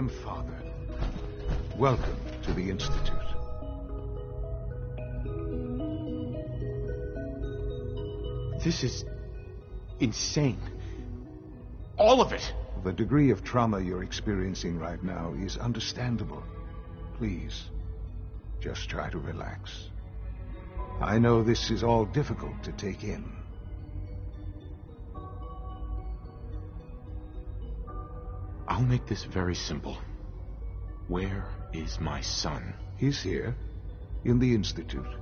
am Father. Welcome to the Institute. This is insane. All of it. The degree of trauma you're experiencing right now is understandable. Please, just try to relax. I know this is all difficult to take in. I'll make this very simple. Where is my son? He's here, in the Institute.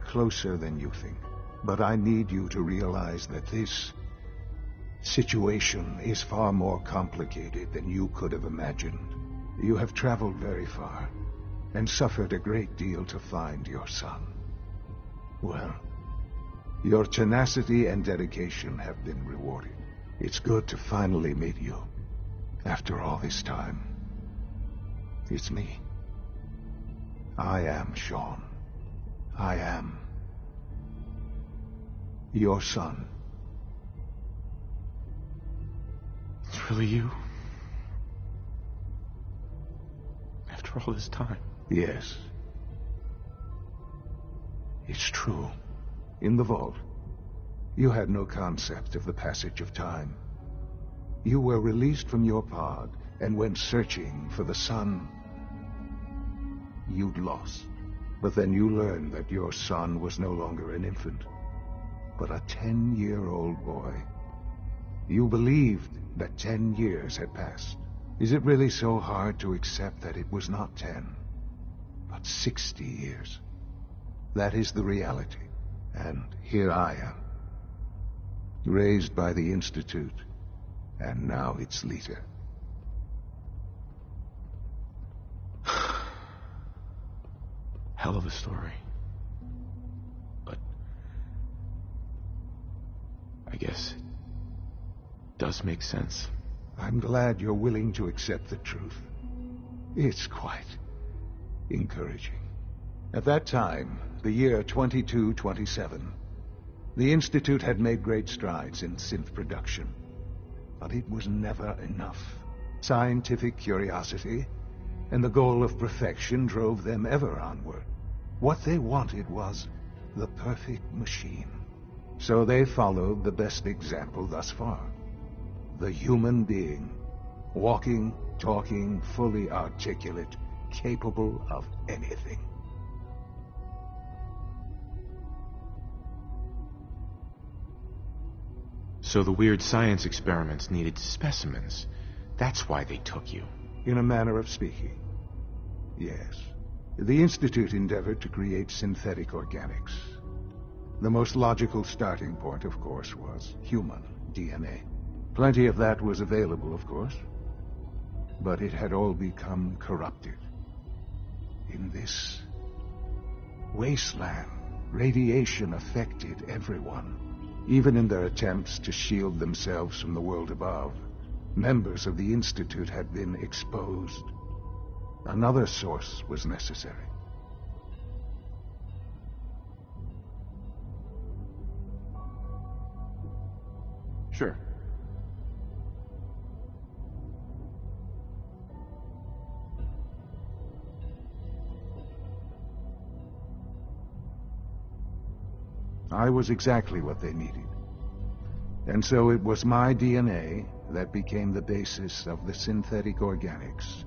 Closer than you think. But I need you to realize that this situation is far more complicated than you could have imagined. You have traveled very far, and suffered a great deal to find your son. Well, your tenacity and dedication have been rewarded. It's good to finally meet you. After all this time, it's me. I am Shaun. I am your son. It's really you? After all this time? Yes. It's true. In the vault, you had no concept of the passage of time. You were released from your pod and went searching for the son you'd lost. But then you learned that your son was no longer an infant, but a 10-year-old boy. You believed that 10 years had passed. Is it really so hard to accept that it was not 10, but 60 years? That is the reality. And here I am, raised by the Institute, and now its leader. Hell of a story. But I guess it does make sense. I'm glad you're willing to accept the truth. It's quite encouraging. At that time, the year 2227, the Institute had made great strides in synth production. But it was never enough. Scientific curiosity and the goal of perfection drove them ever onward. What they wanted was the perfect machine. So they followed the best example thus far. The human being. Walking, talking, fully articulate, capable of anything. So the weird science experiments needed specimens. That's why they took you. In a manner of speaking, yes. The Institute endeavored to create synthetic organics. The most logical starting point, of course, was human DNA. Plenty of that was available, of course. But it had all become corrupted. In this wasteland, radiation affected everyone. Even in their attempts to shield themselves from the world above, members of the Institute had been exposed. Another source was necessary. Sure. I was exactly what they needed. And so it was my DNA that became the basis of the synthetic organics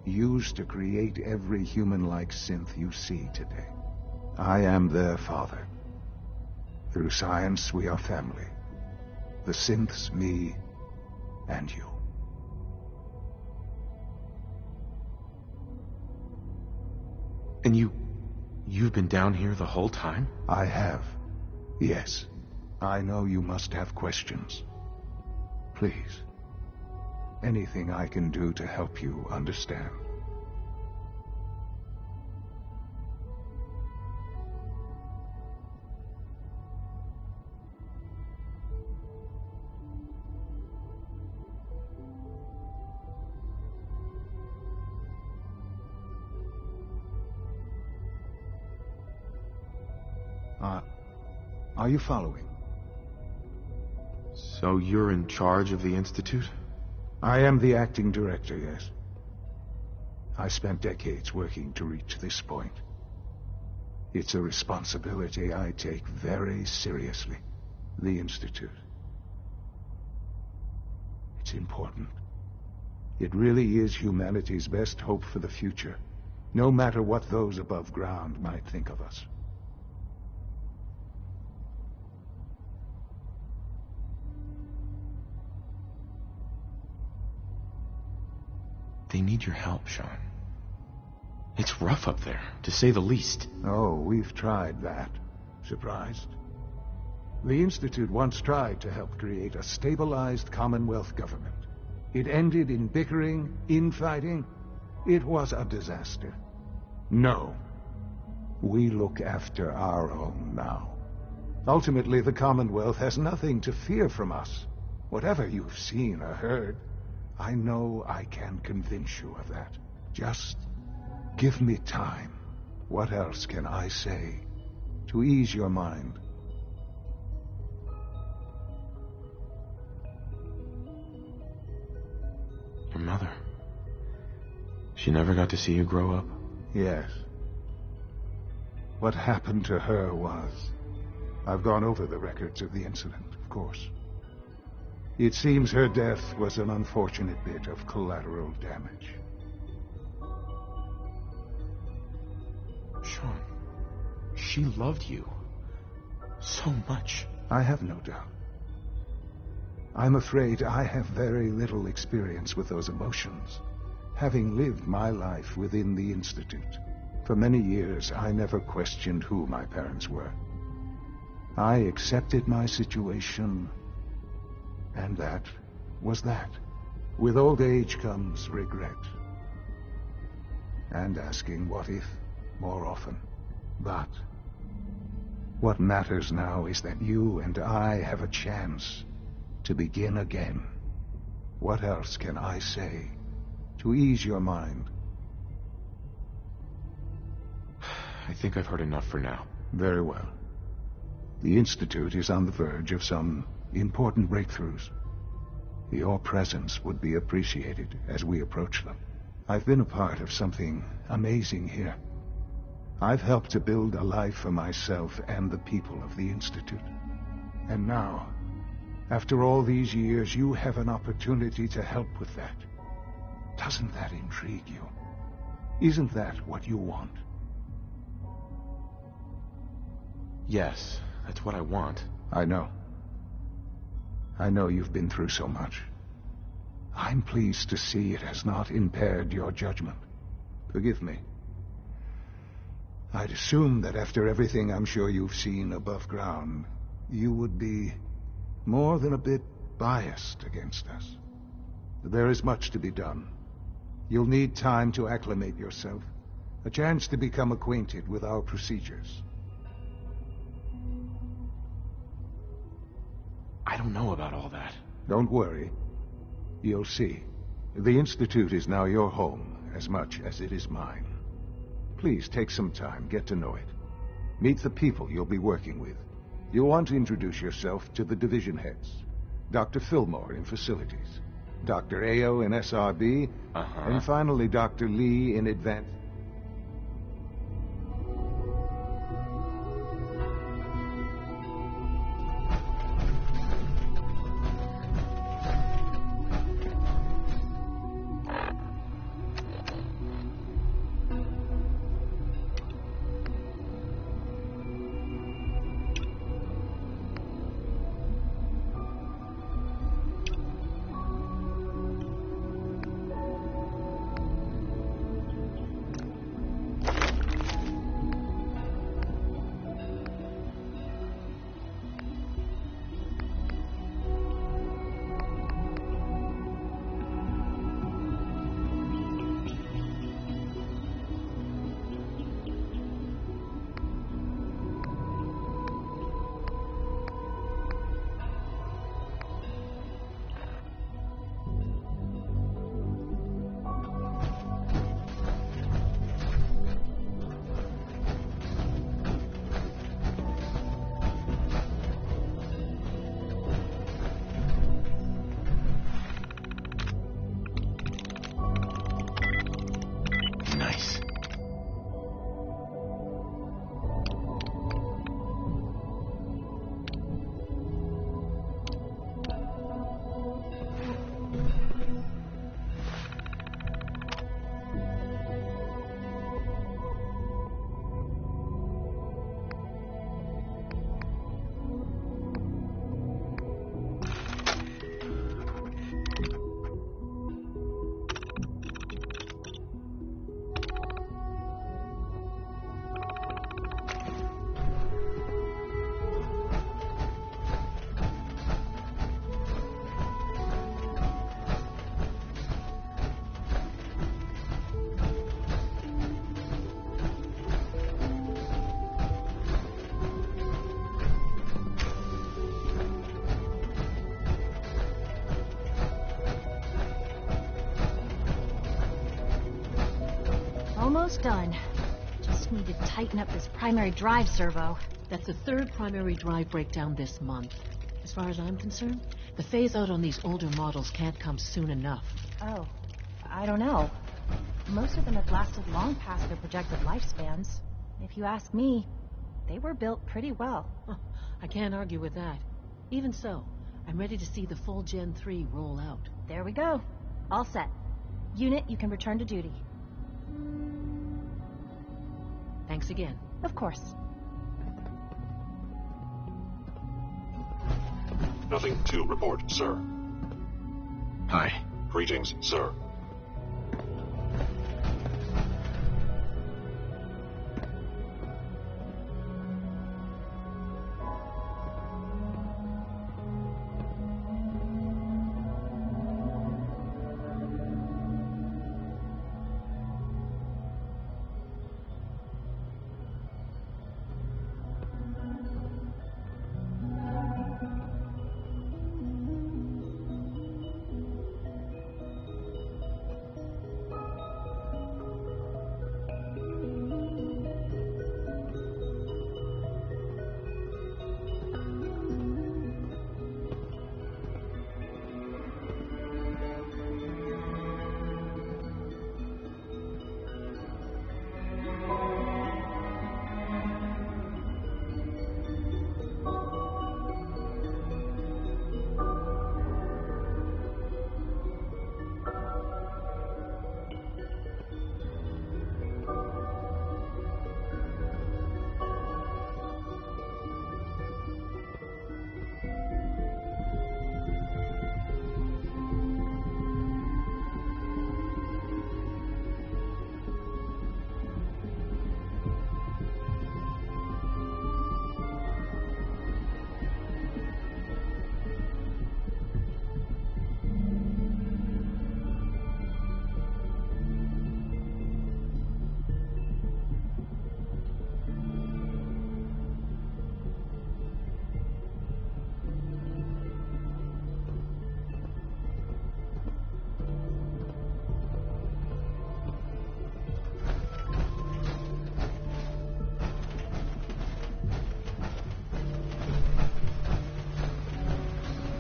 used to create every human-like synth you see today. I am their father. Through science, we are family. The synths, me, and you. And you've been down here the whole time? I have. Yes. I know you must have questions. Please. Anything I can do to help you understand. Are you following? So you're in charge of the Institute? I am the acting director, yes. I spent decades working to reach this point. It's a responsibility I take very seriously. The Institute. It's important. It really is humanity's best hope for the future, no matter what those above ground might think of us. They need your help, Sean. It's rough up there, to say the least. Oh, we've tried that. Surprised? The Institute once tried to help create a stabilized Commonwealth government. It ended in bickering, infighting. It was a disaster. No. We look after our own now. Ultimately, the Commonwealth has nothing to fear from us. Whatever you've seen or heard, I know I can convince you of that. Just give me time. What else can I say to ease your mind? Your mother. She never got to see you grow up? Yes. What happened to her was... I've gone over the records of the incident, of course. It seems her death was an unfortunate bit of collateral damage. Sean, she loved you so much. I have no doubt. I'm afraid I have very little experience with those emotions, having lived my life within the Institute. For many years, I never questioned who my parents were. I accepted my situation, and that was that. With old age comes regret. And asking what if more often. But what matters now is that you and I have a chance to begin again. What else can I say to ease your mind? I think I've heard enough for now. Very well. The Institute is on the verge of some important breakthroughs. Your presence would be appreciated as we approach them. I've been a part of something amazing here. I've helped to build a life for myself and the people of the Institute. And now, after all these years, you have an opportunity to help with that. Doesn't that intrigue you? Isn't that what you want? Yes, that's what I want. I know. I know you've been through so much. I'm pleased to see it has not impaired your judgment. Forgive me. I'd assume that after everything I'm sure you've seen above ground, you would be more than a bit biased against us. There is much to be done. You'll need time to acclimate yourself, a chance to become acquainted with our procedures. I don't know about all that. Don't worry. You'll see. The Institute is now your home as much as it is mine. Please take some time, get to know it. Meet the people you'll be working with. You'll want to introduce yourself to the division heads. Dr. Fillmore in Facilities, Dr. Ao in SRB, and finally Dr. Lee in Advanced... Almost done. Just need to tighten up this primary drive servo. That's the third primary drive breakdown this month. As far as I'm concerned, the phase-out on these older models can't come soon enough. Oh, I don't know. Most of them have lasted long past their projected lifespans. If you ask me, they were built pretty well. Huh, I can't argue with that. Even so, I'm ready to see the full Gen 3 roll out. There we go. All set. Unit, you can return to duty. Thanks again. Of course. Nothing to report, sir. Hi. Greetings, sir.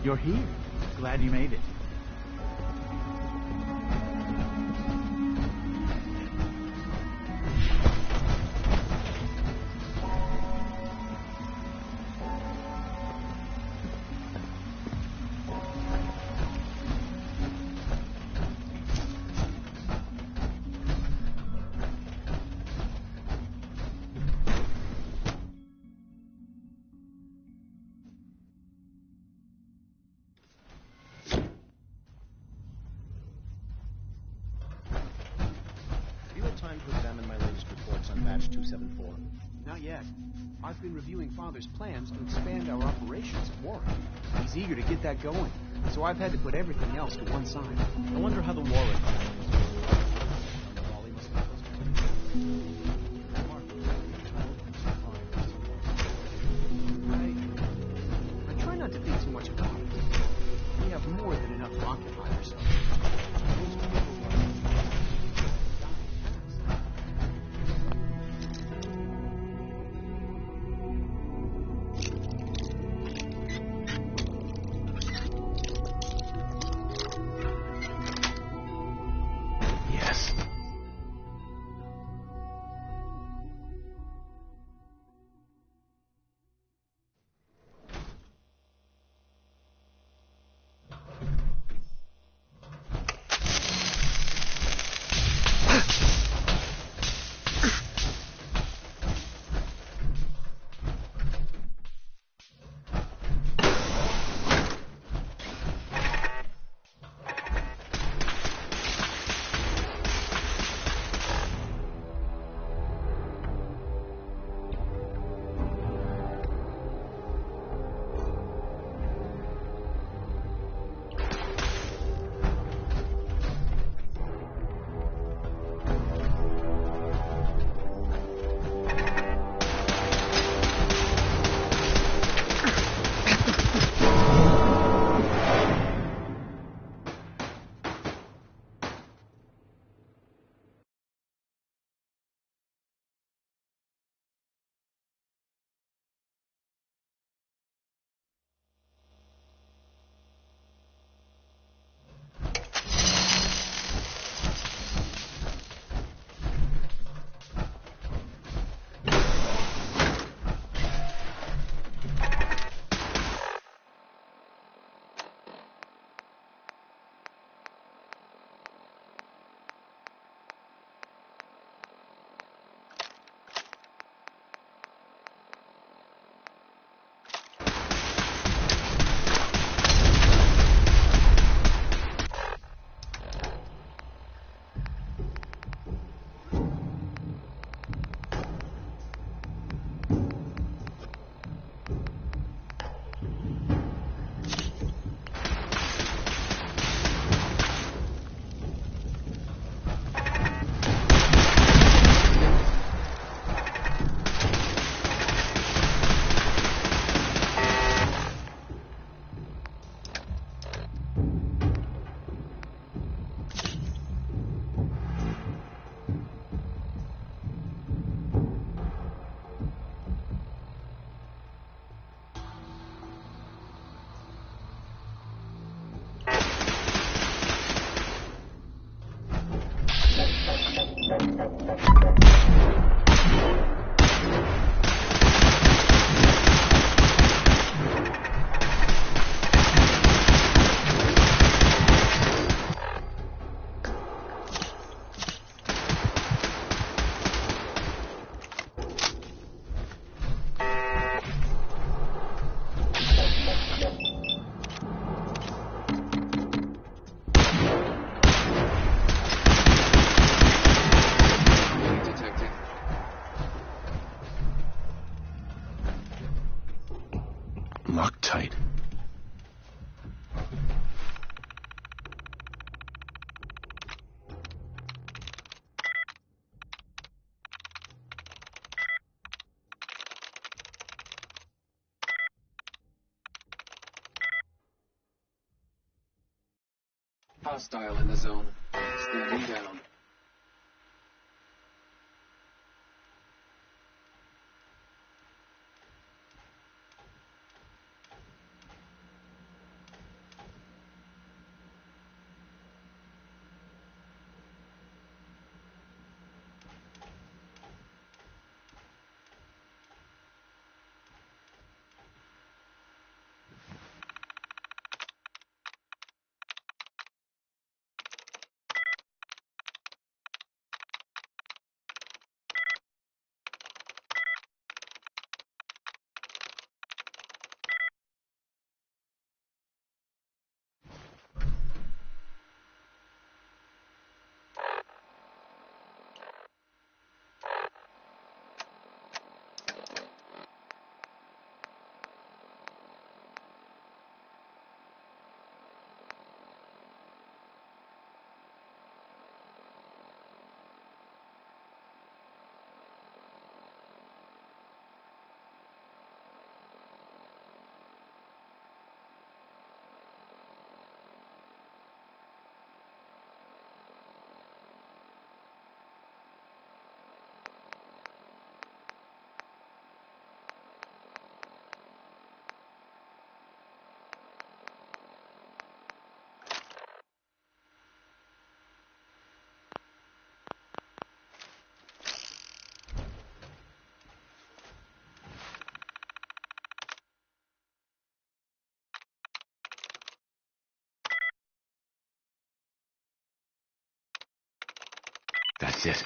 You're here. Glad you made it. Time to examine my latest reports on Batch 274. Not yet. I've been reviewing Father's plans to expand our operations at Warren. He's eager to get that going, so I've had to put everything else to one side. I wonder how the Warren... I try not to think too much about it. We have more than enough to occupy ourselves. hostile in the zone. Standing down. That's it.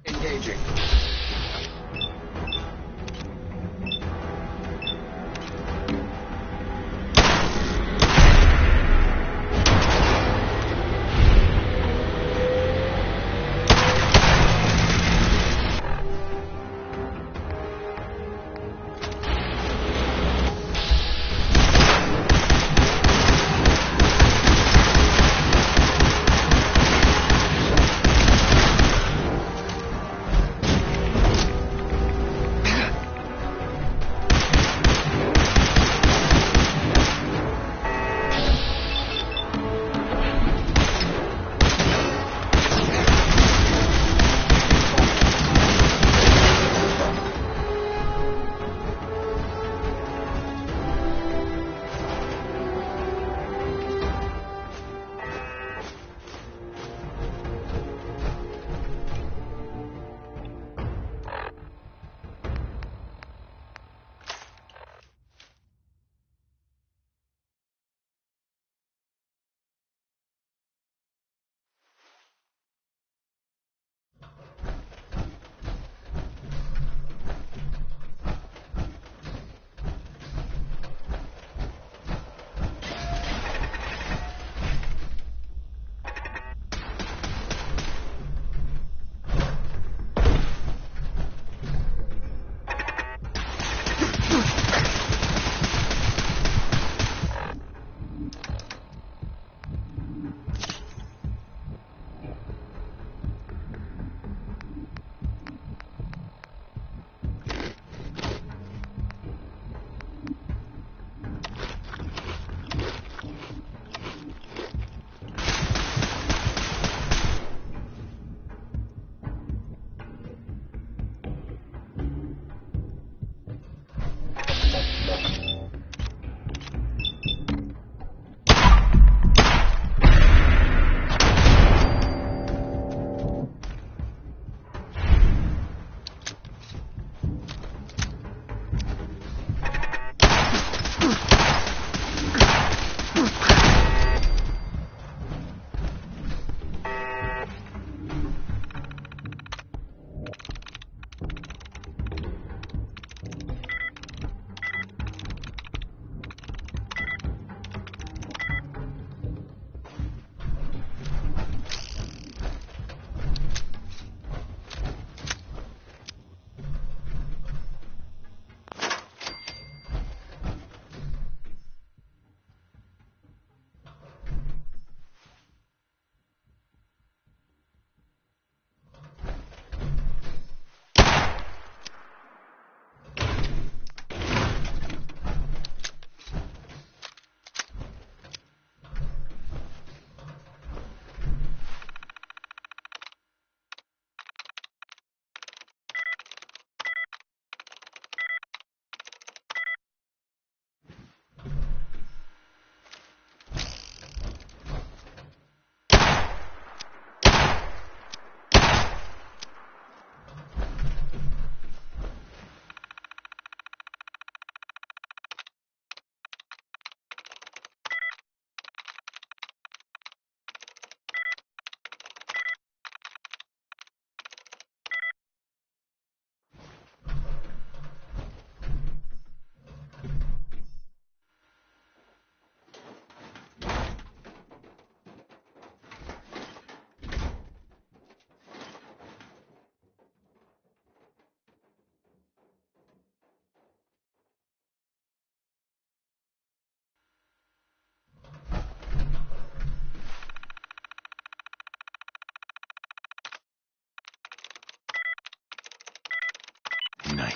Engaging.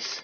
Nice.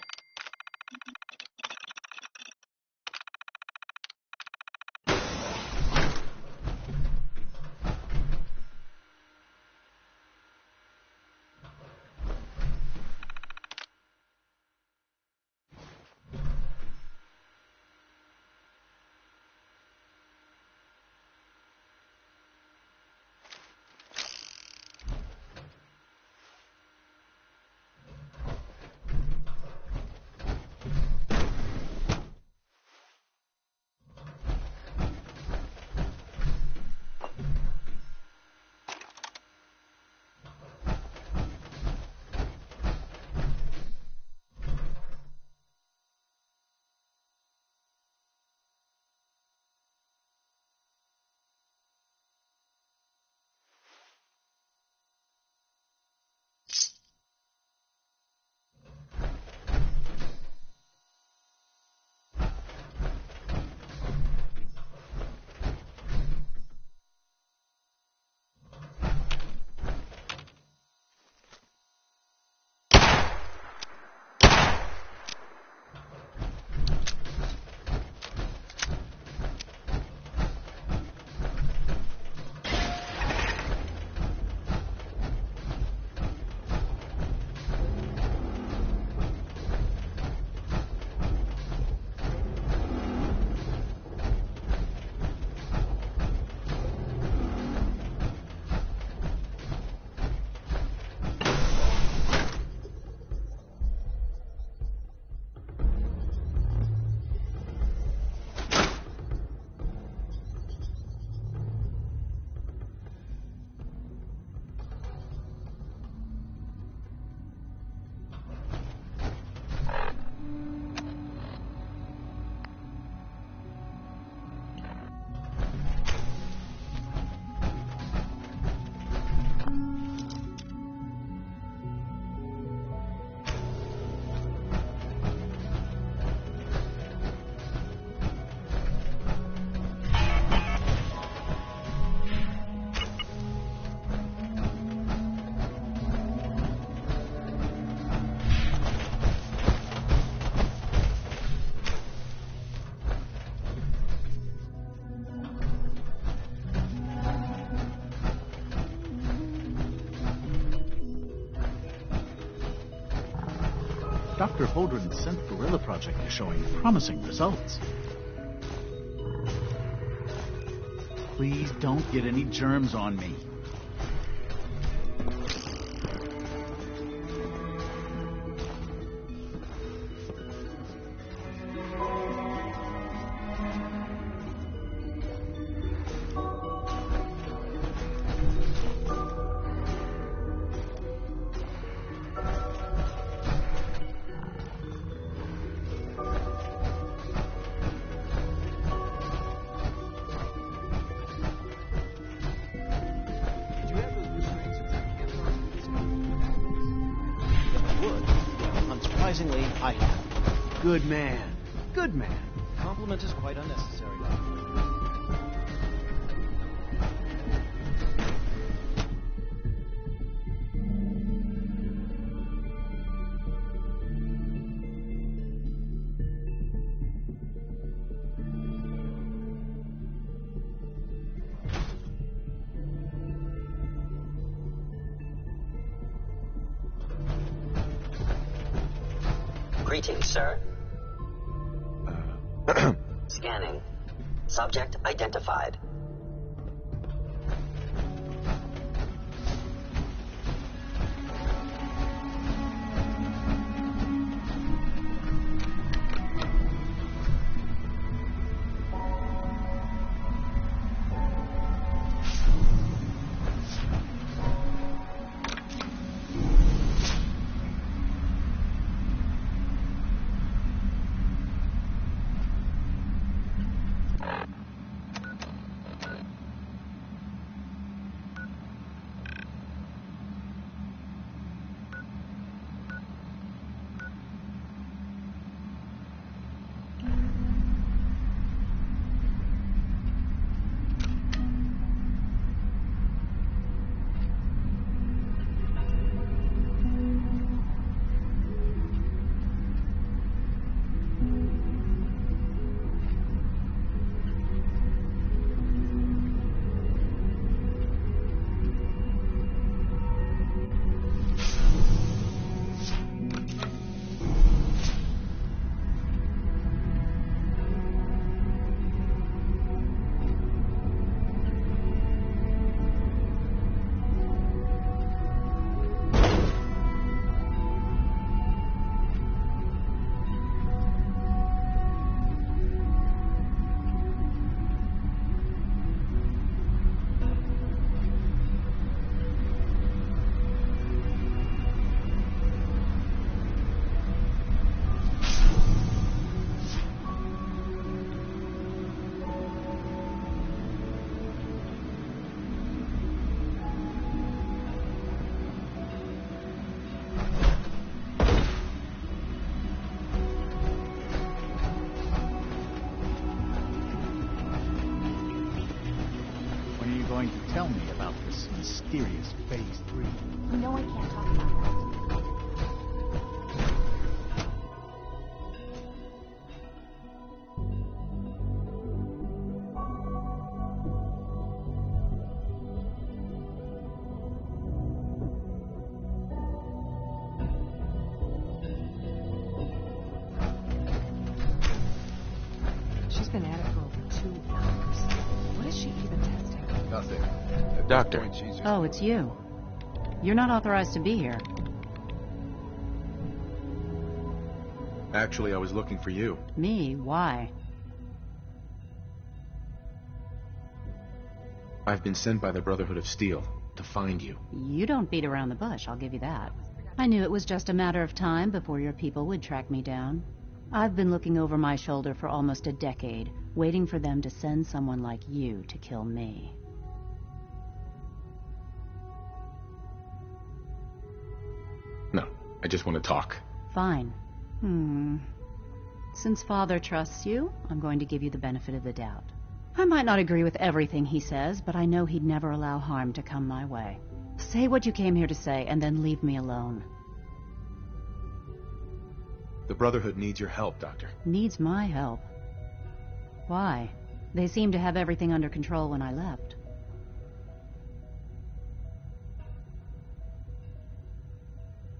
Dr. Holdren's synth gorilla project is showing promising results. Please don't get any germs on me. Surprisingly, I have. Good man. Good man. Compliment is quite unnecessary. Greetings, sir. Scanning. Subject identified. this mysterious Phase 3. You know I can't talk about that. She's been at it for over 2 hours. What is she even testing? Nothing. At this Doctor. point, she's- Oh, it's you. You're not authorized to be here. Actually, I was looking for you. Me? Why? I've been sent by the Brotherhood of Steel to find you. You don't beat around the bush, I'll give you that. I knew it was just a matter of time before your people would track me down. I've been looking over my shoulder for almost a decade, waiting for them to send someone like you to kill me. No, I just want to talk. Fine. Since Father trusts you, I'm going to give you the benefit of the doubt. I might not agree with everything he says, but I know he'd never allow harm to come my way. Say what you came here to say, and then leave me alone. The Brotherhood needs your help, Doctor. Needs my help. Why? They seemed to have everything under control when I left.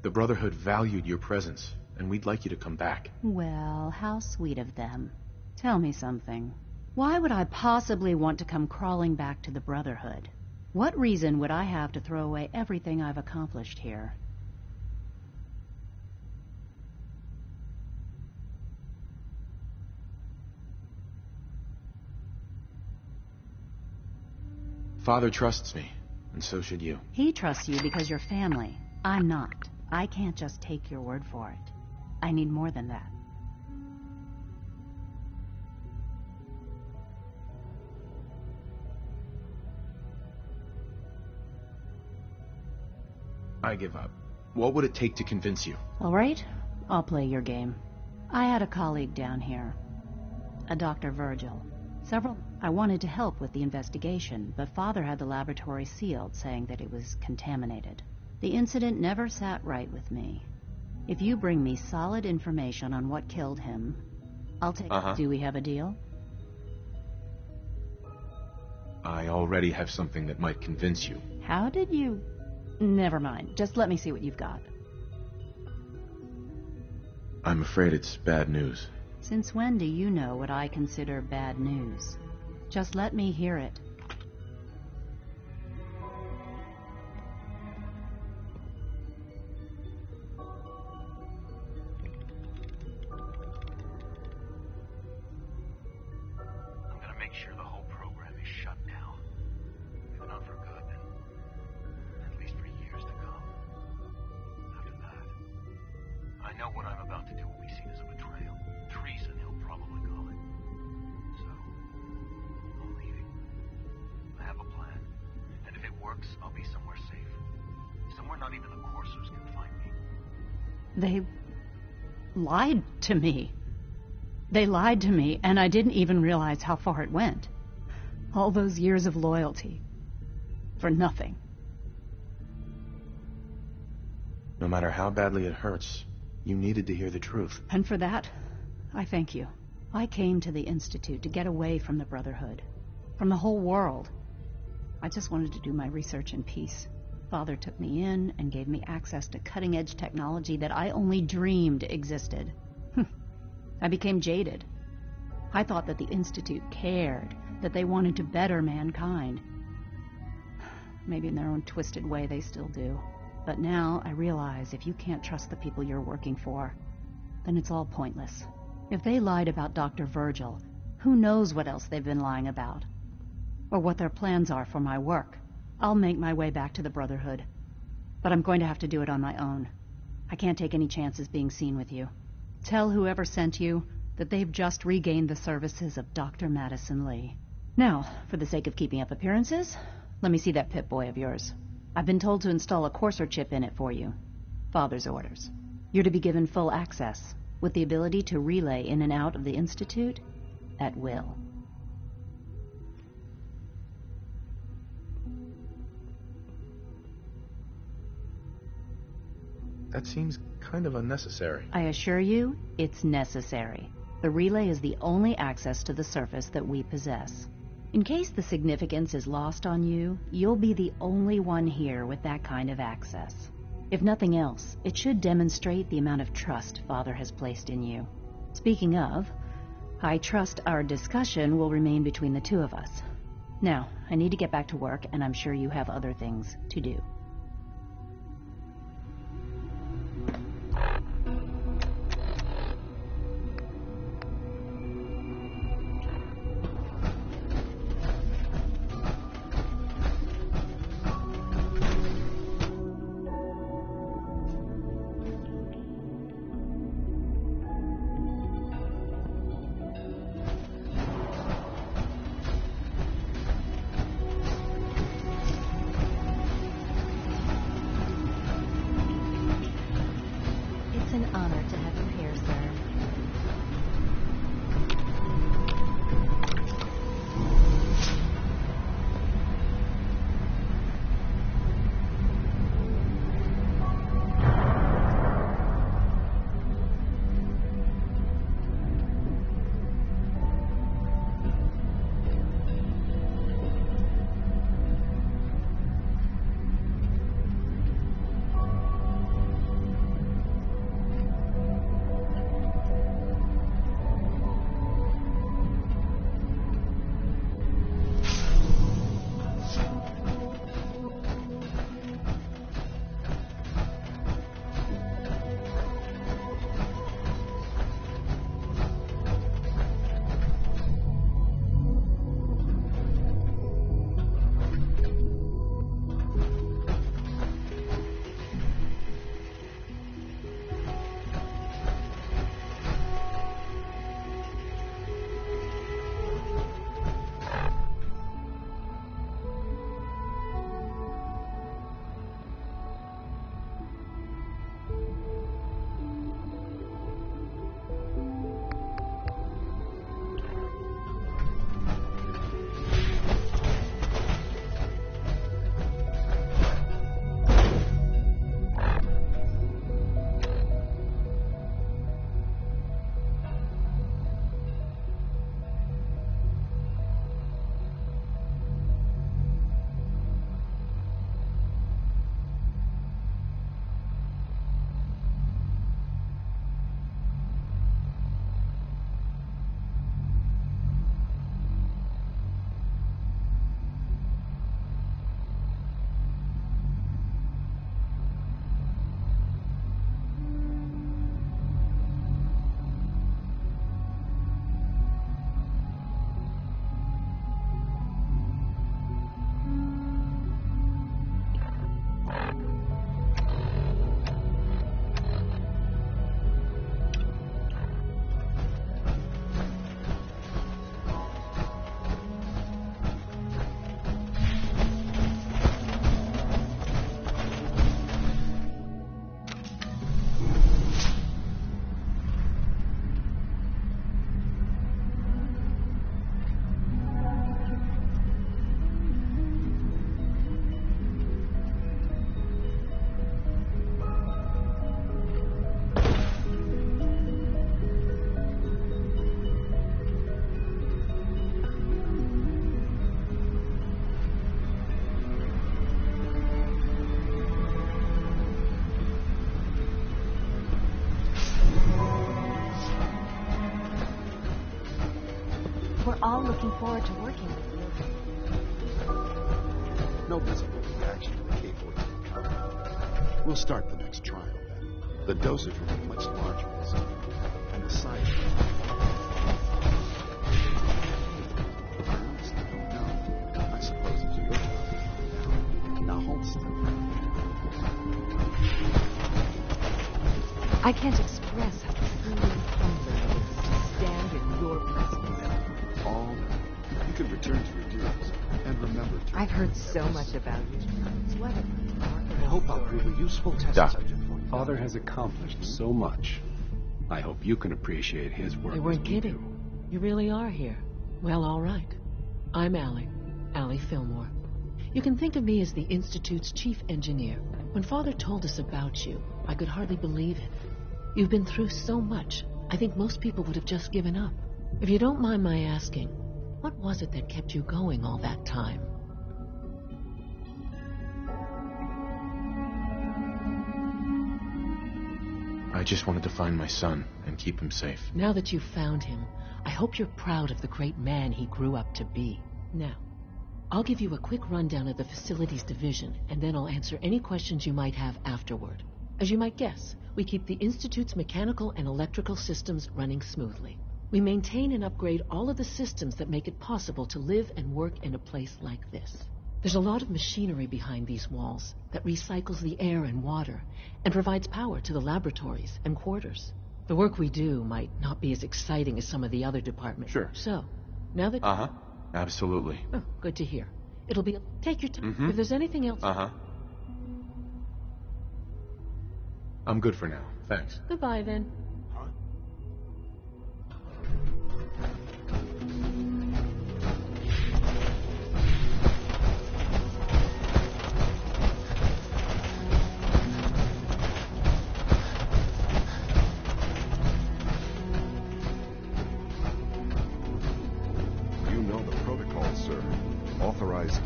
The Brotherhood valued your presence, and we'd like you to come back. Well, how sweet of them. Tell me something. Why would I possibly want to come crawling back to the Brotherhood? What reason would I have to throw away everything I've accomplished here? Father trusts me, and so should you. He trusts you because you're family. I'm not. I can't just take your word for it. I need more than that. I give up. What would it take to convince you? All right, I'll play your game. I had a colleague down here, a Dr. Virgil. I wanted to help with the investigation, but Father had the laboratory sealed, saying that it was contaminated. The incident never sat right with me. If you bring me solid information on what killed him, I'll take it. Do we have a deal? I already have something that might convince you. How did you... Never mind. Just let me see what you've got. I'm afraid it's bad news. Since when do you know what I consider bad news? Just let me hear it. I'm gonna make sure the whole program is shut down. If not for good, then at least for years to come. After that, I know what I'm about to do will be seen as a betrayal. Treason, he'll probably call it. So, I'm leaving. I have a plan. And if it works, I'll be somewhere safe. Somewhere not even the Coursers can find me. They lied to me. They lied to me, and I didn't even realize how far it went. All those years of loyalty. For nothing. No matter how badly it hurts, you needed to hear the truth. And for that, I thank you. I came to the Institute to get away from the Brotherhood. From the whole world. I just wanted to do my research in peace. Father took me in and gave me access to cutting-edge technology that I only dreamed existed. I became jaded. I thought that the Institute cared, that they wanted to better mankind. Maybe in their own twisted way they still do. But now I realize if you can't trust the people you're working for, then it's all pointless. If they lied about Dr. Virgil, who knows what else they've been lying about? Or what their plans are for my work. I'll make my way back to the Brotherhood. But I'm going to have to do it on my own. I can't take any chances being seen with you. Tell whoever sent you that they've just regained the services of Dr. Madison Lee. Now, for the sake of keeping up appearances, let me see that Pip-Boy of yours. I've been told to install a Courser chip in it for you. Father's orders. You're to be given full access, with the ability to relay in and out of the Institute at will. That seems kind of unnecessary. I assure you, it's necessary. The relay is the only access to the surface that we possess. In case the significance is lost on you, you'll be the only one here with that kind of access. If nothing else, it should demonstrate the amount of trust Father has placed in you. Speaking of, I trust our discussion will remain between the two of us. Now, I need to get back to work, and I'm sure you have other things to do. It's an honor to have you here, sir. We're all looking forward to working with you. No visible reaction to the cable is coming. We'll start the next trial then. The dosage will be much larger this time, and the side effects. I honestly don't know. I suppose it's your job to find out. Now hold still. I can't express how truly humbling it is to stand in your presence. All you can return to your duties and remember to. I've heard so much about you. It's wonderful. I hope I'll prove a useful test subject for you. Father has accomplished so much. I hope you can appreciate his work. They weren't as we kidding. do. You really are here. Well, all right. I'm Allie Fillmore. You can think of me as the Institute's chief engineer. When Father told us about you, I could hardly believe it. You've been through so much, I think most people would have just given up. If you don't mind my asking, what was it that kept you going all that time? I just wanted to find my son and keep him safe. Now that you've found him, I hope you're proud of the great man he grew up to be. Now, I'll give you a quick rundown of the facilities division, and then I'll answer any questions you might have afterward. As you might guess, we keep the Institute's mechanical and electrical systems running smoothly. We maintain and upgrade all of the systems that make it possible to live and work in a place like this. There's a lot of machinery behind these walls that recycles the air and water and provides power to the laboratories and quarters. The work we do might not be as exciting as some of the other departments. Sure. So, now that... Uh-huh. Absolutely. Oh, good to hear. It'll be... Take your time. If there's anything else... Uh-huh. I'm good for now. Thanks. Goodbye, then.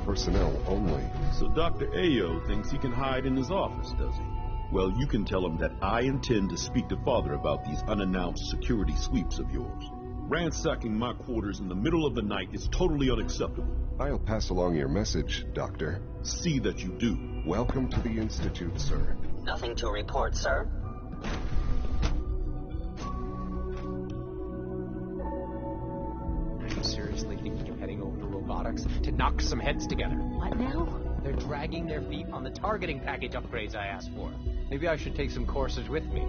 Personnel only. So Dr. Ayo thinks he can hide in his office, does he? Well, you can tell him that I intend to speak to Father about these unannounced security sweeps of yours. Ransacking my quarters in the middle of the night is totally unacceptable. I'll pass along your message, Doctor. See that you do. Welcome to the Institute, sir. Nothing to report, sir. Are you seriously thinking of heading over to robotics to knock some heads together? What now? They're dragging their feet on the targeting package upgrades I asked for. Maybe I should take some courses with me.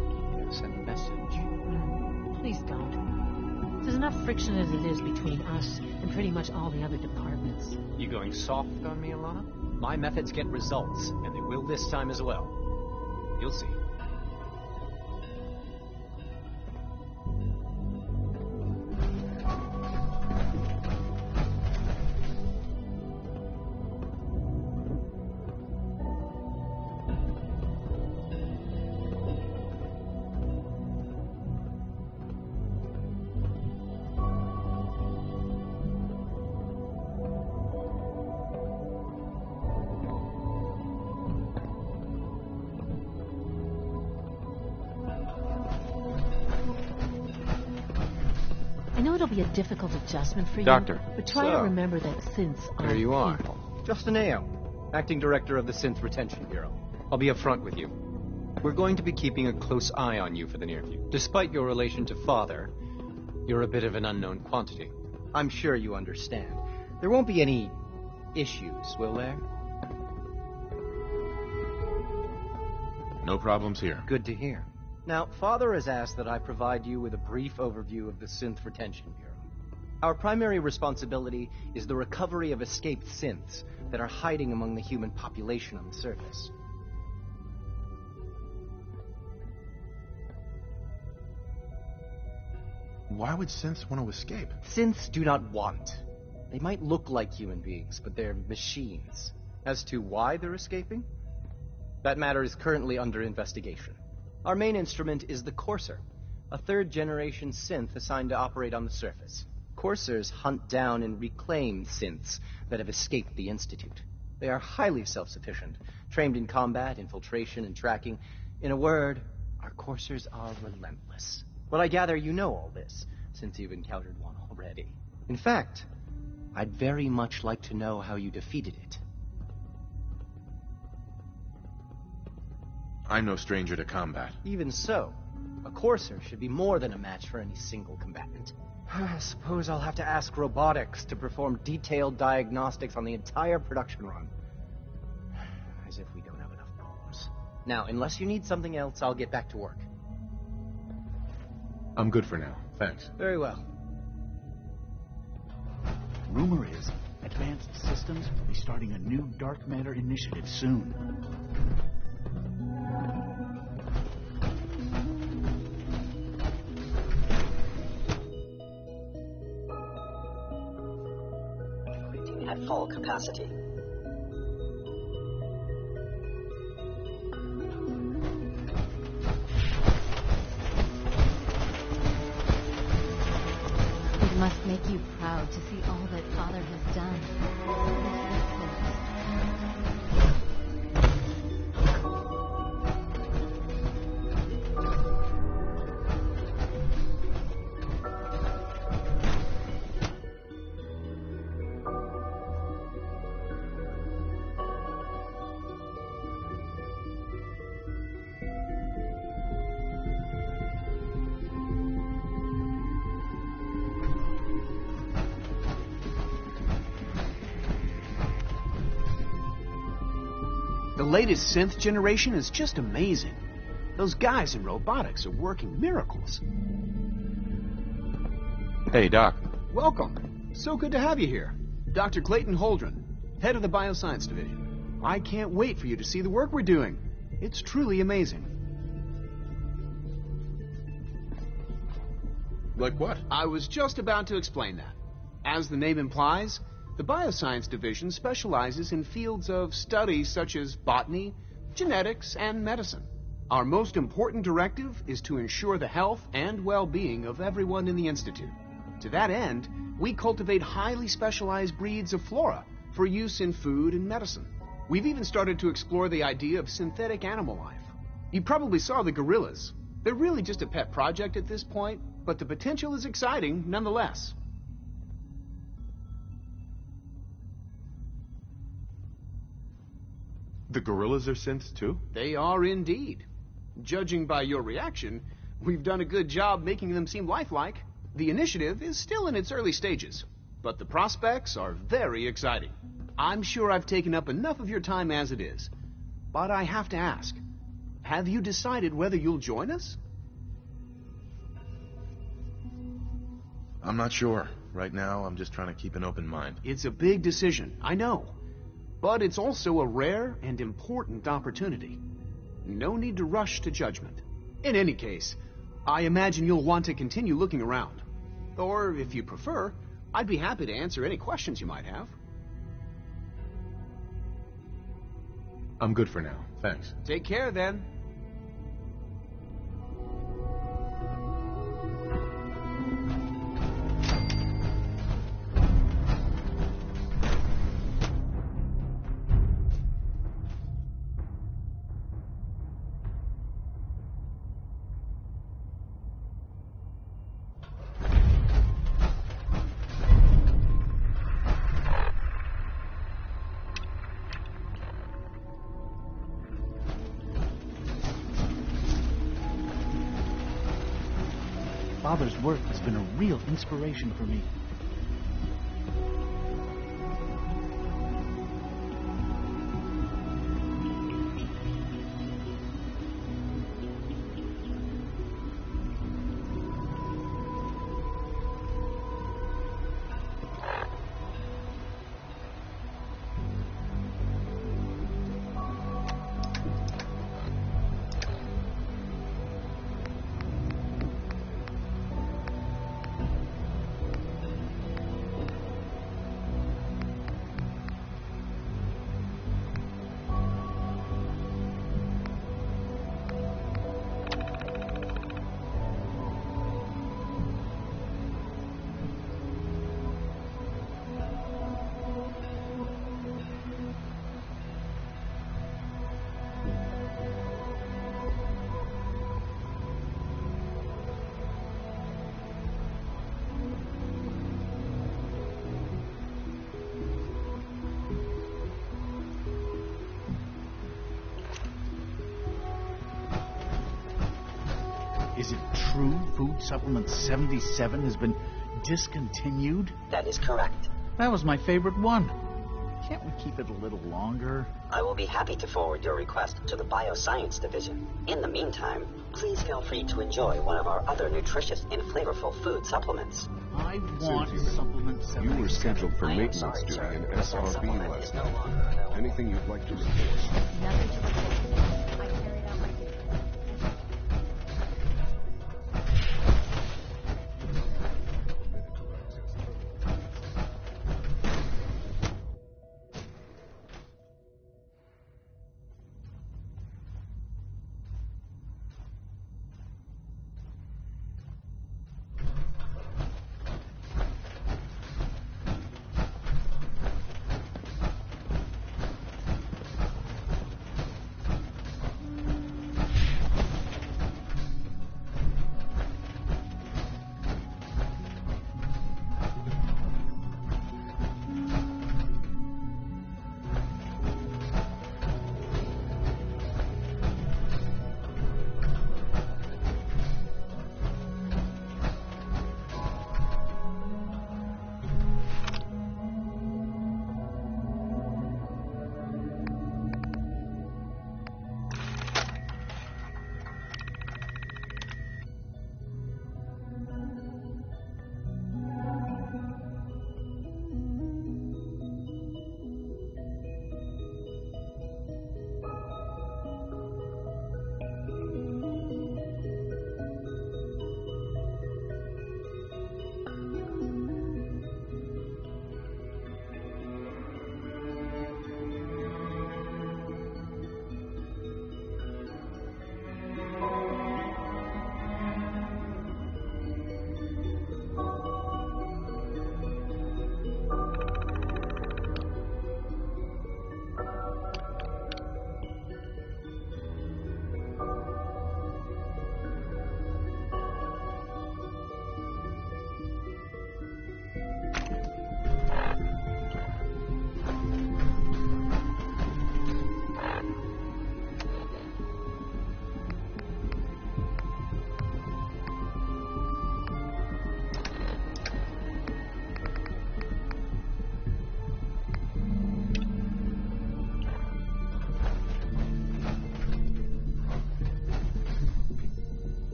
Send a message. Please don't. There's enough friction as it is between us and pretty much all the other departments. You going soft on me, Alana? My methods get results, and they will this time as well. You'll see. Be a difficult adjustment for you. Doctor. But try to remember that synths are There you are. people. Justin Ayo, Acting Director of the Synth Retention Bureau. I'll be upfront with you. We're going to be keeping a close eye on you for the near future. Despite your relation to Father, you're a bit of an unknown quantity. I'm sure you understand. There won't be any issues, will there? No problems here. Good to hear. Now, Father has asked that I provide you with a brief overview of the Synth Retention Bureau. Our primary responsibility is the recovery of escaped synths that are hiding among the human population on the surface. Why would synths want to escape? Synths do not want. They might look like human beings, but they're machines. As to why they're escaping, that matter is currently under investigation. Our main instrument is the Courser, a third-generation synth assigned to operate on the surface. Coursers hunt down and reclaim synths that have escaped the Institute. They are highly self-sufficient, trained in combat, infiltration, and tracking. In a word, our Coursers are relentless. Well, I gather you know all this, since you've encountered one already. In fact, I'd very much like to know how you defeated it. I'm no stranger to combat. Even so, a Courser should be more than a match for any single combatant. I suppose I'll have to ask robotics to perform detailed diagnostics on the entire production run. As if we don't have enough problems. Now, unless you need something else, I'll get back to work. I'm good for now. Thanks. Very well. Rumor is, Advanced Systems will be starting a new dark matter initiative soon. At full capacity. make you proud to see all that Father has done. The latest synth generation is just amazing. Those guys in robotics are working miracles. Hey, Doc. Welcome. So good to have you here. Dr. Clayton Holdren, head of the Bioscience Division. I can't wait for you to see the work we're doing. It's truly amazing. Like what? I was just about to explain that. As the name implies, the Bioscience Division specializes in fields of study such as botany, genetics, and medicine. Our most important directive is to ensure the health and well-being of everyone in the Institute. To that end, we cultivate highly specialized breeds of flora for use in food and medicine. We've even started to explore the idea of synthetic animal life. You probably saw the gorillas. They're really just a pet project at this point, but the potential is exciting nonetheless. The gorillas are synths too? They are indeed. Judging by your reaction, we've done a good job making them seem lifelike. The initiative is still in its early stages, but the prospects are very exciting. I'm sure I've taken up enough of your time as it is, but I have to ask, have you decided whether you'll join us? I'm not sure. Right now, I'm just trying to keep an open mind. It's a big decision, I know. But it's also a rare and important opportunity. No need to rush to judgment. In any case, I imagine you'll want to continue looking around. Or, if you prefer, I'd be happy to answer any questions you might have. I'm good for now. Thanks. Take care, then. Father's work has been a real inspiration for me. Is it true Food Supplement 77 has been discontinued? That is correct. That was my favorite one. Can't we keep it a little longer? I will be happy to forward your request to the Bioscience Division. In the meantime, please feel free to enjoy one of our other nutritious and flavorful food supplements. I want Supplement 77. You were scheduled for maintenance duty in SRB last night. Anything you'd like to report? Nothing to report. I carried out my duty.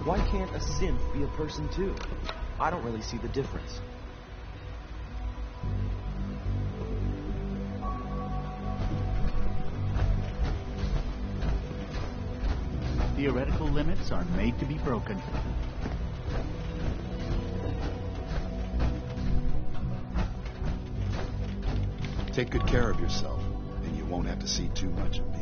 Why can't a synth be a person too? I don't really see the difference. Theoretical limits are made to be broken. Take good care of yourself, and you won't have to see too much of me.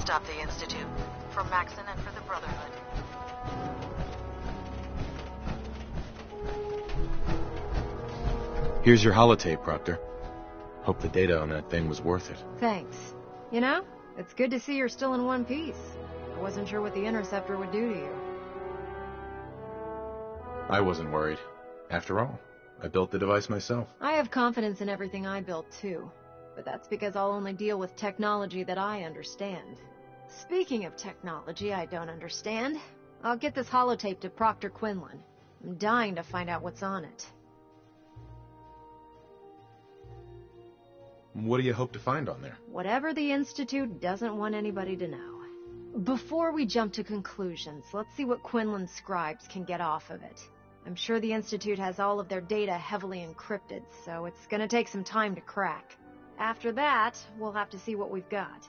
Stop the Institute. For Maxon and for the Brotherhood. Here's your holotape, Proctor. Hope the data on that thing was worth it. Thanks. You know, it's good to see you're still in one piece. I wasn't sure what the Interceptor would do to you. I wasn't worried. After all, I built the device myself. I have confidence in everything I built, too. But that's because I'll only deal with technology that I understand. Speaking of technology I don't understand, I'll get this holotape to Proctor Quinlan. I'm dying to find out what's on it. What do you hope to find on there? Whatever the Institute doesn't want anybody to know. Before we jump to conclusions, let's see what Quinlan's scribes can get off of it. I'm sure the Institute has all of their data heavily encrypted, so it's gonna take some time to crack. After that, we'll have to see what we've got.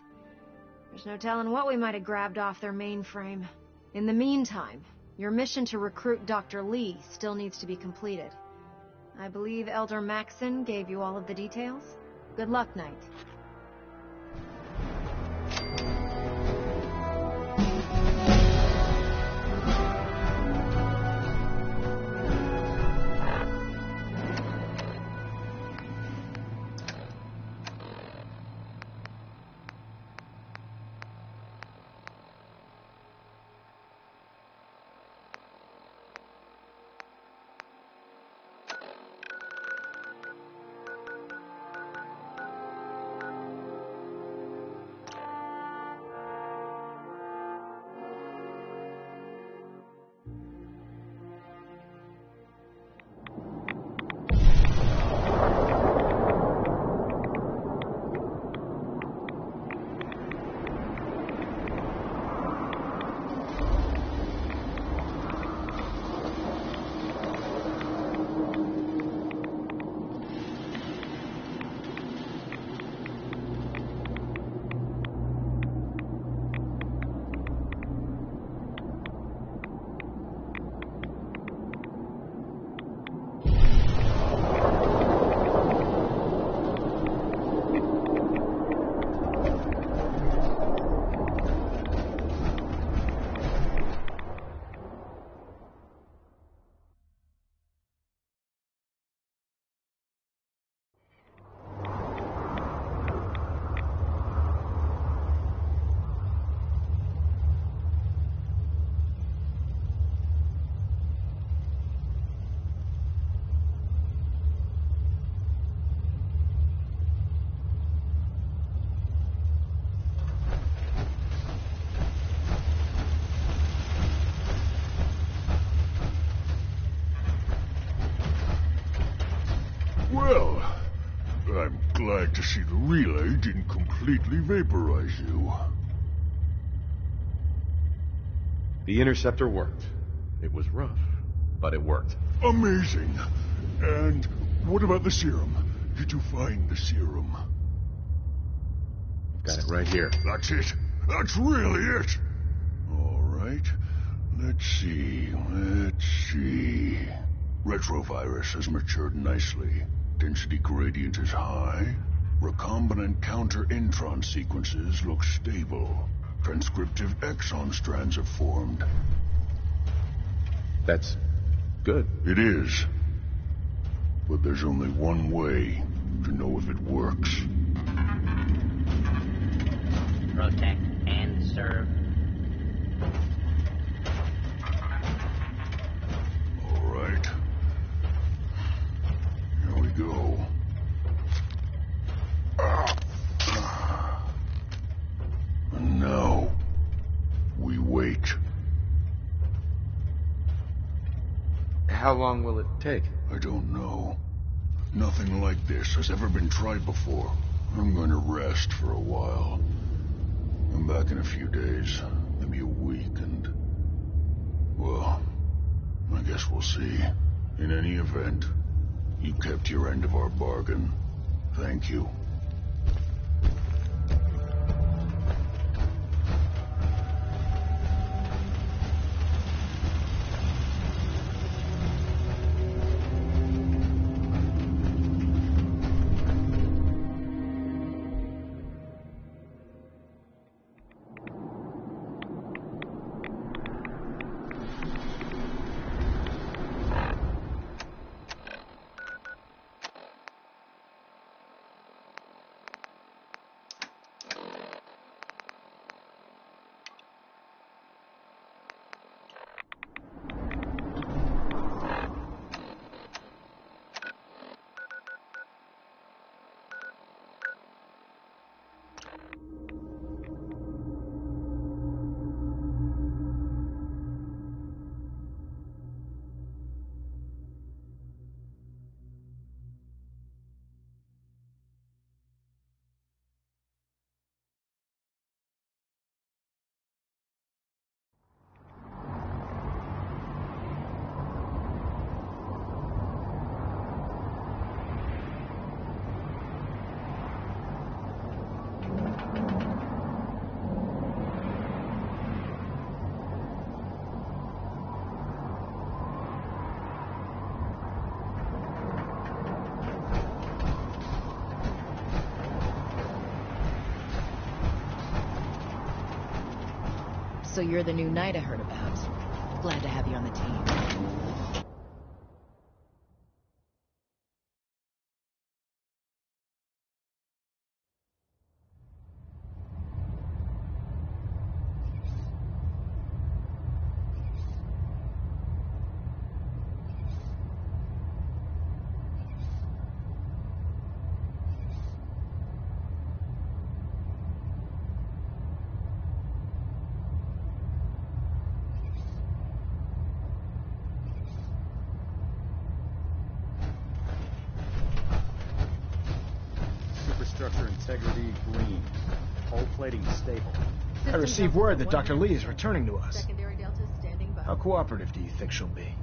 There's no telling what we might have grabbed off their mainframe. In the meantime, your mission to recruit Dr. Lee still needs to be completed. I believe Elder Maxson gave you all of the details. Good luck, Knight. Well, I'm glad to see the relay didn't completely vaporize you. The interceptor worked. It was rough, but it worked. Amazing. And what about the serum? Did you find the serum? Got it right here. That's it. That's really it. All right. Let's see. Retrovirus has matured nicely. Density gradient is high. Recombinant counter-intron sequences look stable. Transcriptive exon strands have formed. That's good. It is. But there's only one way to know if it works. Protect and serve. All right. Here we go. And now, we wait. How long will it take? I don't know. Nothing like this has ever been tried before. I'm going to rest for a while. I'm back in a few days, maybe a week, and... well, I guess we'll see. In any event, you kept your end of our bargain. Thank you. So you're the new knight I heard about. Glad to have you on the team. Superstructure integrity green. Hull plating stable. I received word that Dr. Lee is returning to us. Secondary Delta standing by. How cooperative do you think she'll be?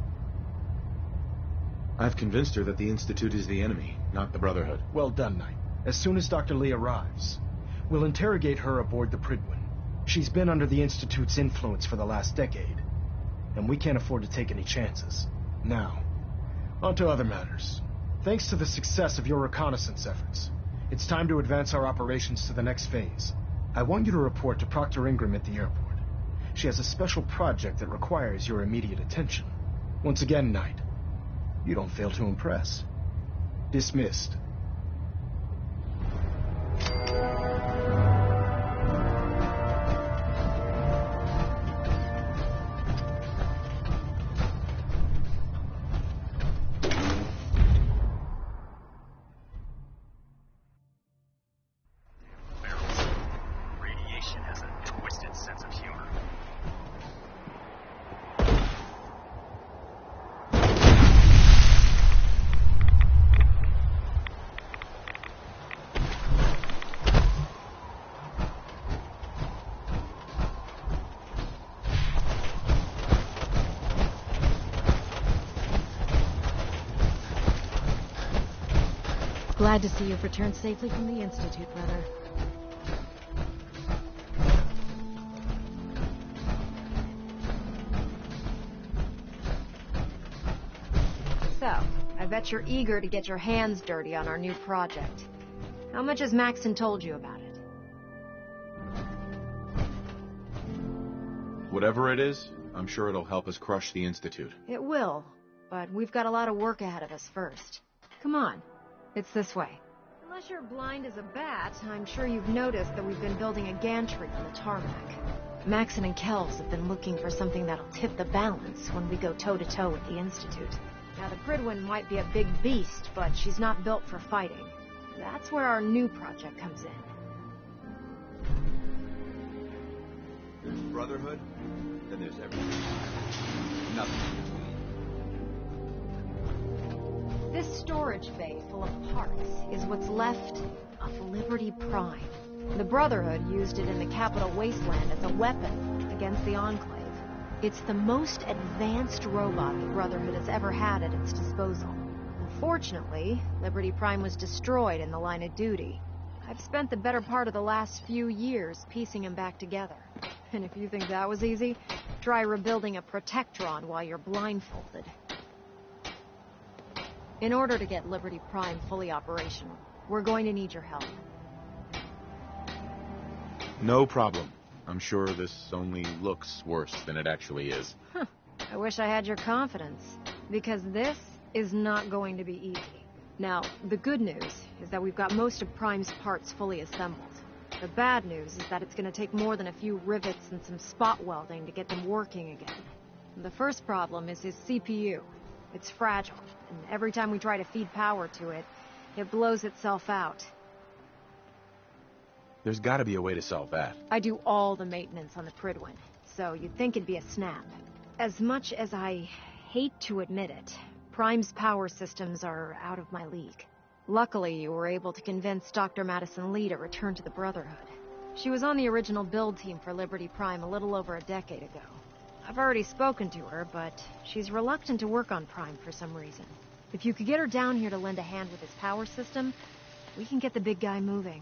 I've convinced her that the Institute is the enemy, not the Brotherhood. Well done, Knight. As soon as Dr. Lee arrives, we'll interrogate her aboard the Prydwen. She's been under the Institute's influence for the last decade, and we can't afford to take any chances. Now, on to other matters. Thanks to the success of your reconnaissance efforts, it's time to advance our operations to the next phase. I want you to report to Proctor Ingram at the airport. She has a special project that requires your immediate attention. Once again, Knight, you don't fail to impress. Dismissed. Radiation has a twisted sense of humor. Glad to see you've returned safely from the Institute, brother. So, I bet you're eager to get your hands dirty on our new project. How much has Maxon told you about it? Whatever it is, I'm sure it'll help us crush the Institute. It will, but we've got a lot of work ahead of us first. Come on, it's this way. Unless you're blind as a bat, I'm sure you've noticed that we've been building a gantry on the tarmac. Maxon and Kells have been looking for something that'll tip the balance when we go toe-to-toe with the Institute. Now, the Prydwen might be a big beast, but she's not built for fighting. That's where our new project comes in. There's Brotherhood, then there's everything. Nothing in between. This storage bay full of parts is what's left of Liberty Prime. The Brotherhood used it in the Capital Wasteland as a weapon against the Enclave. It's the most advanced robot the Brotherhood has ever had at its disposal. Unfortunately, Liberty Prime was destroyed in the line of duty. I've spent the better part of the last few years piecing him back together. And if you think that was easy, try rebuilding a Protectron while you're blindfolded. In order to get Liberty Prime fully operational, we're going to need your help. No problem. I'm sure this only looks worse than it actually is. Huh. I wish I had your confidence, because this is not going to be easy. Now, the good news is that we've got most of Prime's parts fully assembled. The bad news is that it's going to take more than a few rivets and some spot welding to get them working again. The first problem is his CPU. It's fragile, and every time we try to feed power to it, it blows itself out. There's gotta be a way to solve that. I do all the maintenance on the Prydwen, so you'd think it'd be a snap. As much as I hate to admit it, Prime's power systems are out of my league. Luckily, you were able to convince Dr. Madison Lee to return to the Brotherhood. She was on the original build team for Liberty Prime a little over a decade ago. I've already spoken to her, but she's reluctant to work on Prime for some reason. If you could get her down here to lend a hand with his power system, we can get the big guy moving.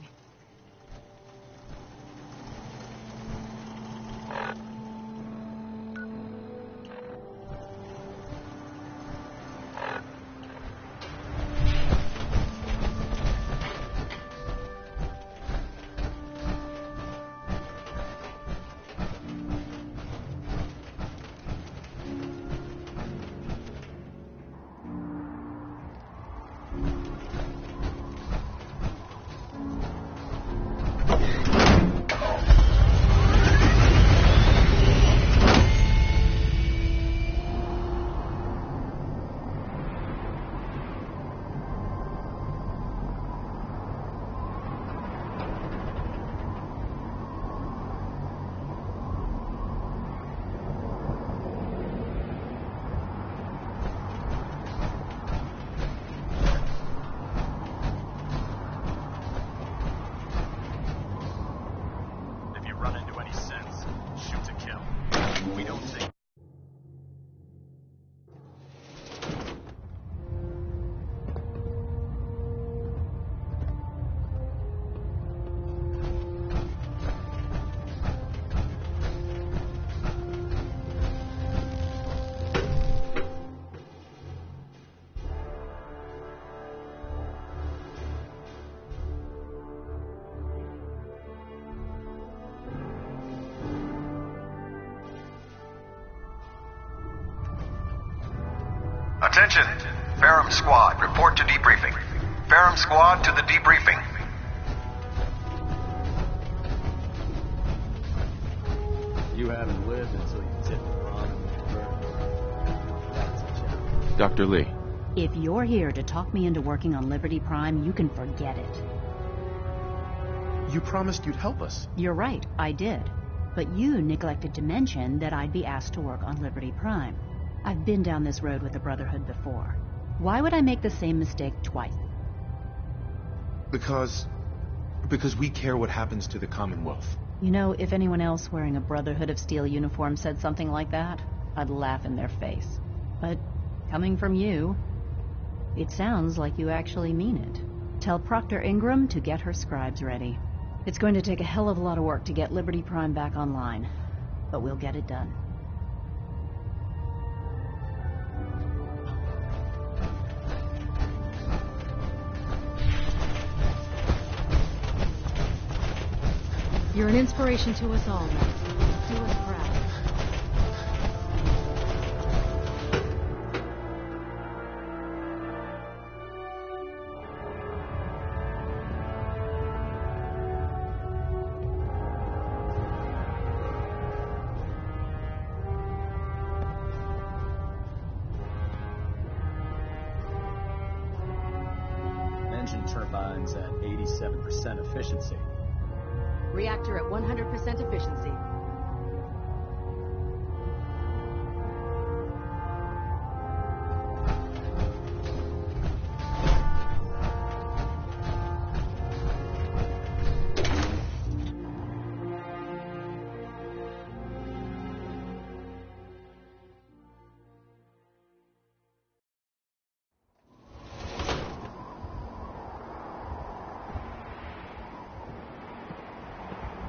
Attention! Ferrum Squad, report to debriefing. Ferrum Squad to the debriefing. You haven't lived until you tip the wrong That's a joke. Dr. Lee. If you're here to talk me into working on Liberty Prime, you can forget it. You promised you'd help us. You're right, I did. But you neglected to mention that I'd be asked to work on Liberty Prime. I've been down this road with the Brotherhood before. Why would I make the same mistake twice? Because we care what happens to the Commonwealth. You know, if anyone else wearing a Brotherhood of Steel uniform said something like that, I'd laugh in their face. But coming from you, it sounds like you actually mean it. Tell Proctor Ingram to get her scribes ready. It's going to take a hell of a lot of work to get Liberty Prime back online, but we'll get it done. You're an inspiration to us all, Max. Do us proud. Engine turbines at 87% efficiency. Reactor at 100% efficiency.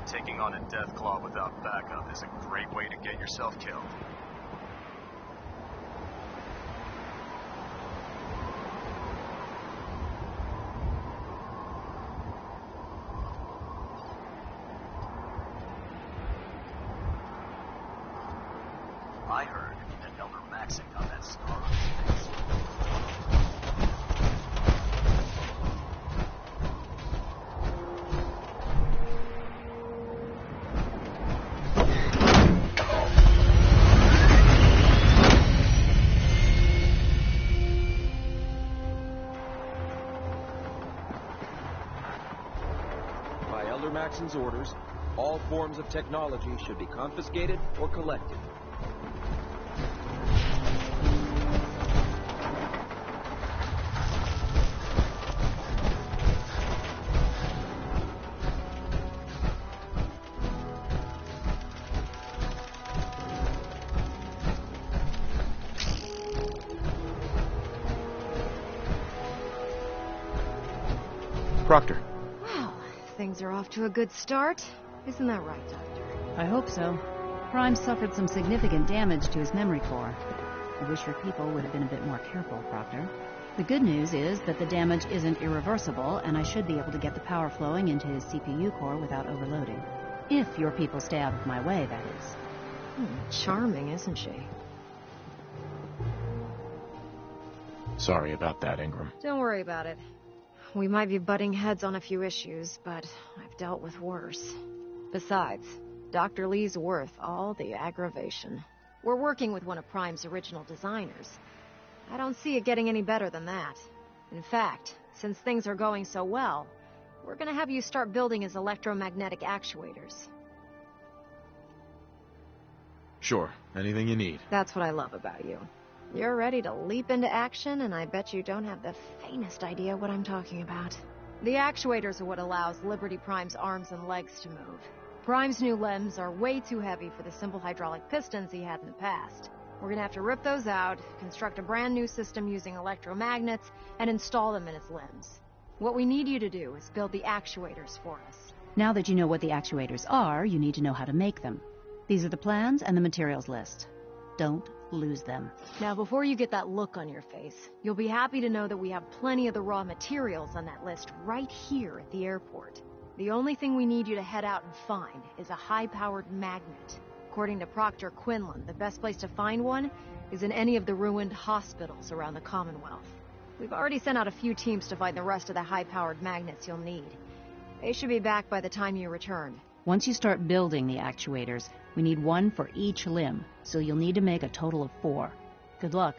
Taking on a Deathclaw without backup is a great way to get yourself killed. I heard that Elder Maxson got that scar on his face. Maxson's orders, all forms of technology should be confiscated or collected. Proctor. Things are off to a good start. Isn't that right, Doctor? I hope so. Prime suffered some significant damage to his memory core. I wish your people would have been a bit more careful, Proctor. The good news is that the damage isn't irreversible, and I should be able to get the power flowing into his CPU core without overloading. If your people stay out of my way, that is. Charming, isn't she? Sorry about that, Ingram. Don't worry about it. We might be butting heads on a few issues, but I've dealt with worse. Besides, Dr. Lee's worth all the aggravation. We're working with one of Prime's original designers. I don't see it getting any better than that. In fact, since things are going so well, we're gonna have you start building his electromagnetic actuators. Sure, anything you need. That's what I love about you. You're ready to leap into action, and I bet you don't have the faintest idea what I'm talking about. The actuators are what allows Liberty Prime's arms and legs to move. Prime's new limbs are way too heavy for the simple hydraulic pistons he had in the past. We're gonna have to rip those out, construct a brand new system using electromagnets, and install them in his limbs. What we need you to do is build the actuators for us. Now that you know what the actuators are, you need to know how to make them. These are the plans and the materials list. Don't lose them. Now, before you get that look on your face, you'll be happy to know that we have plenty of the raw materials on that list right here at the airport. The only thing we need you to head out and find is a high-powered magnet. According to Proctor Quinlan, the best place to find one is in any of the ruined hospitals around the Commonwealth. We've already sent out a few teams to find the rest of the high-powered magnets you'll need. They should be back by the time you return. Once you start building the actuators, we need one for each limb, so you'll need to make a total of 4. Good luck.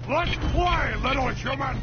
Let's play, little human!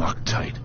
locked tight.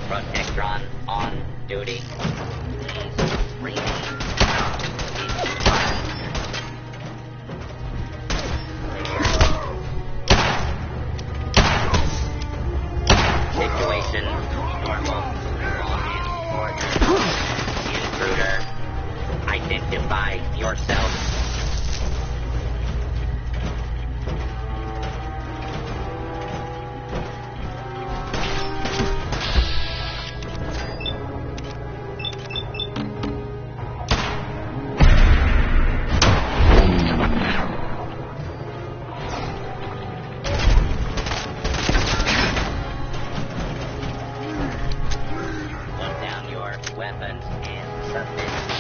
Protectron on duty. Please situation normal. Order. Intruder. Identify yourself. Weapons and subjects.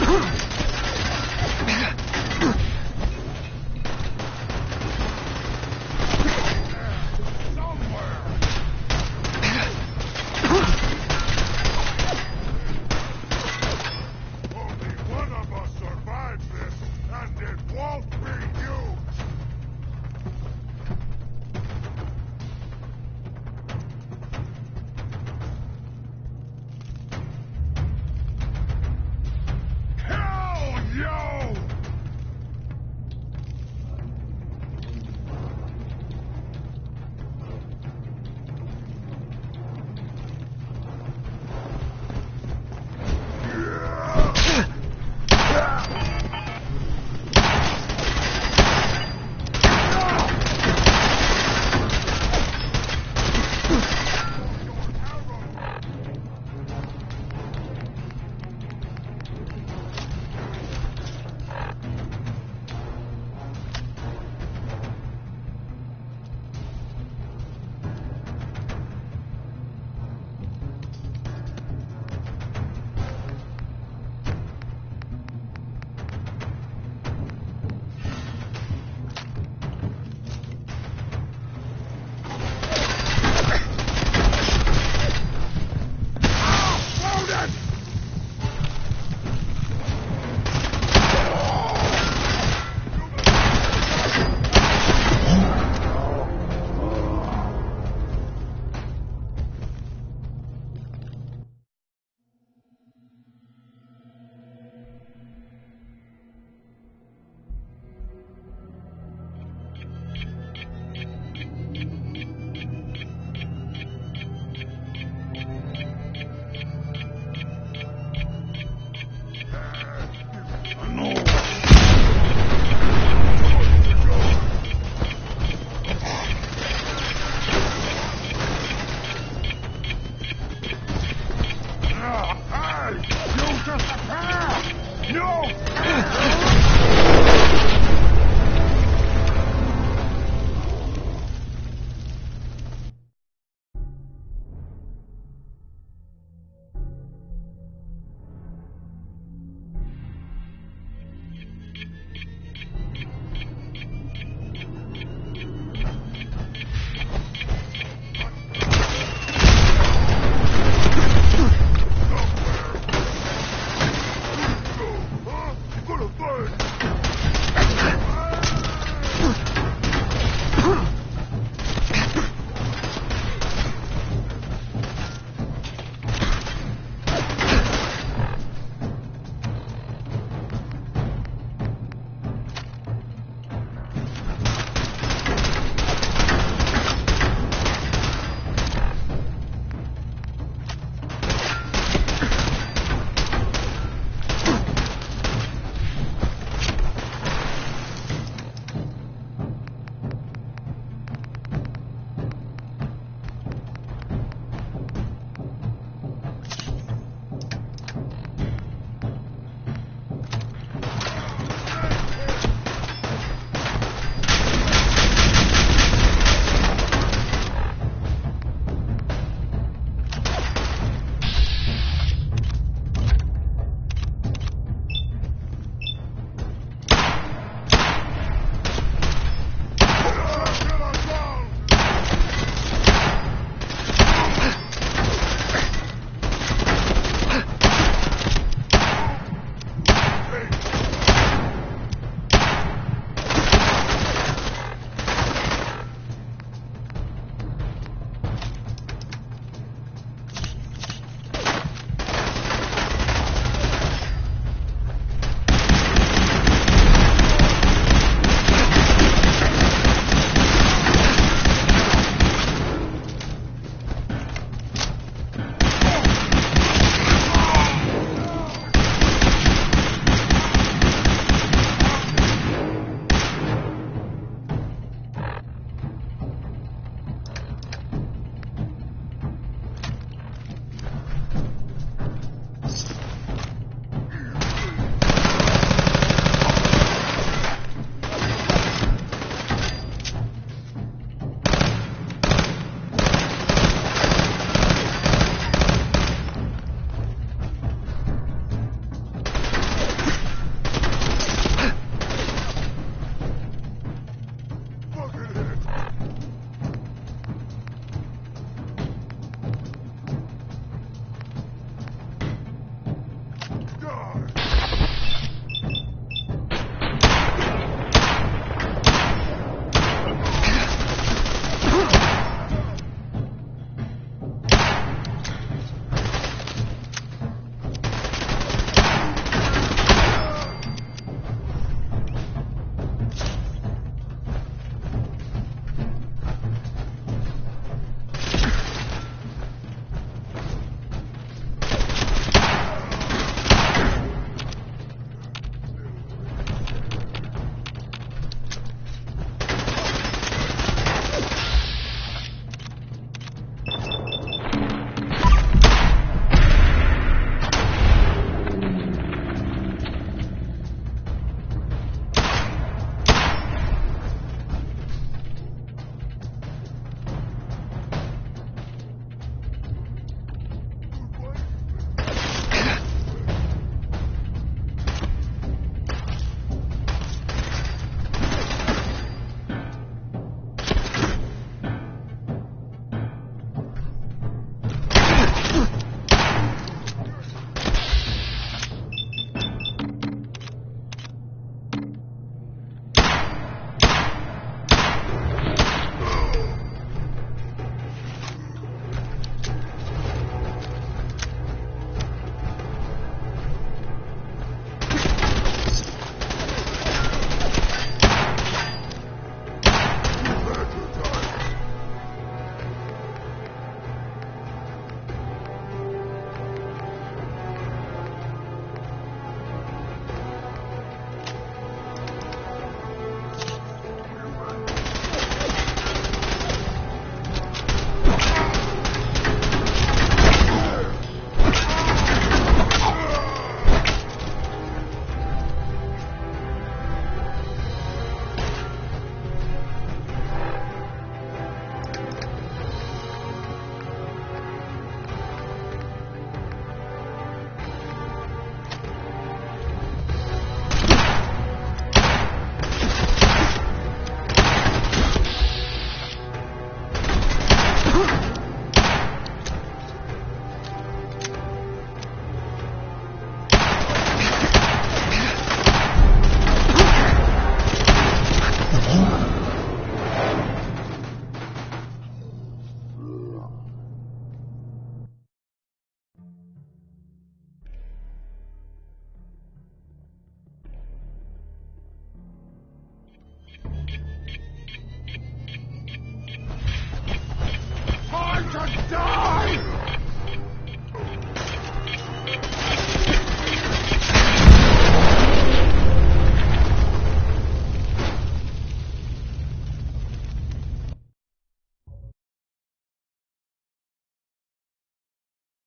Ugh!